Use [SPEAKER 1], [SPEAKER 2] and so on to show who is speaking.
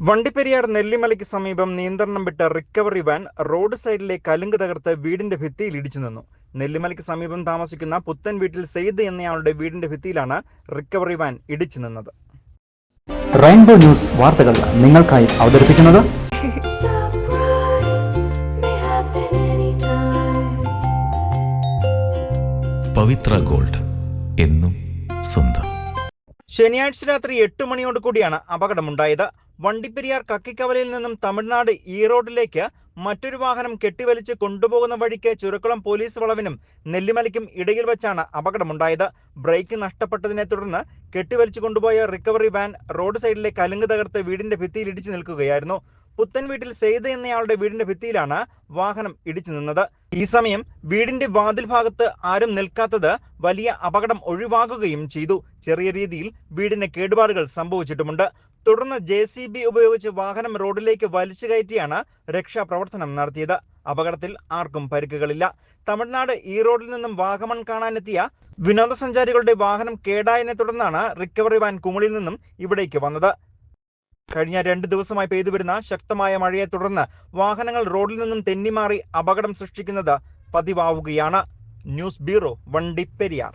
[SPEAKER 1] വണ്ടിപ്പെരിയാർ നെല്ലിമലയ്ക്ക് സമീപം നിയന്ത്രണം വിട്ട റിക്കവറി വാൻ റോഡ് സൈഡിലെ കലുങ്ക് തകർത്ത് വീടിന്റെ ഭിത്തിയിൽ ഇടിച്ചു നിന്നു. നെല്ലിമലയ്ക്ക് സമീപം താമസിക്കുന്ന പുത്തൻ വീട്ടിൽ സെയ്ദ് എന്നയാളുടെ വീടിന്റെ ഭിത്തിയിലാണ് റിക്കവറി വാൻ ഇടിച്ചു നിന്നത്.
[SPEAKER 2] റെയിൻബോ ന്യൂസ് വാർത്തകൾ നിങ്ങൾക്കായി അവതരിപ്പിക്കുന്നത്
[SPEAKER 3] പവിത്ര ഗോൾഡ്, എന്നും സ്വന്തം.
[SPEAKER 1] ശനിയാഴ്ച രാത്രി 8 മണിയോട് കൂടിയാണ് അപകടമുണ്ടായത്. വണ്ടിപ്പെരിയാർ കക്കിക്കവലയിൽ നിന്നും തമിഴ്നാട് ഈറോഡിലേക്ക് മറ്റൊരു വാഹനം കെട്ടിവലിച്ച് കൊണ്ടുപോകുന്ന വഴിക്ക് ചുരക്കുളം പോലീസ് വളവിനും നെല്ലിമലയ്ക്കും ഇടയിൽ വെച്ചാണ് അപകടമുണ്ടായത്. ബ്രേക്ക് നഷ്ടപ്പെട്ടതിനെ തുടർന്ന് കെട്ടിവലിച്ചു കൊണ്ടുപോയ റിക്കവറി വാൻ റോഡ് സൈഡിലെ കലുങ്ക് തകർത്ത് വീടിന്റെ ഭിത്തിയിൽ ഇടിച്ചു നിൽക്കുകയായിരുന്നു. പുത്തൻ വീട്ടിൽ സെയ്ദ് എന്നയാളുടെ വീടിന്റെ ഭിത്തിയിലാണ് വാഹനം ഇടിച്ചു നിന്നത്. ഈ സമയം വീടിന്റെ വാതിൽ ഭാഗത്ത് ആരും നിൽക്കാത്തത് വലിയ അപകടം ഒഴിവാക്കുകയും ചെയ്തു. ചെറിയ രീതിയിൽ വീടിന് കേടുപാടുകൾ സംഭവിച്ചിട്ടുമുണ്ട്. തുടർന്ന് JCB ഉപയോഗിച്ച് വാഹനം റോഡിലേക്ക് വലിച്ചു കയറ്റിയാണ് രക്ഷാപ്രവർത്തനം നടത്തിയത്. അപകടത്തിൽ ആർക്കും പരിക്കുകളില്ല. തമിഴ്നാട് ഈറോഡിൽ നിന്നും വാഗമൺ കാണാനെത്തിയ വിനോദസഞ്ചാരികളുടെ വാഹനം കേടായതിനെ തുടർന്നാണ് റിക്കവറി വാൻ കുമളിയിൽ നിന്നും ഇവിടേക്ക് വന്നത്. കഴിഞ്ഞ 2 ദിവസമായി പെയ്തുവരുന്ന ശക്തമായ മഴയെ തുടർന്ന് വാഹനങ്ങൾ റോഡിൽ നിന്നും തെന്നിമാറി അപകടം സൃഷ്ടിക്കുന്നത് പതിവാവുകയാണ്. News bureau, Vandiperiyar.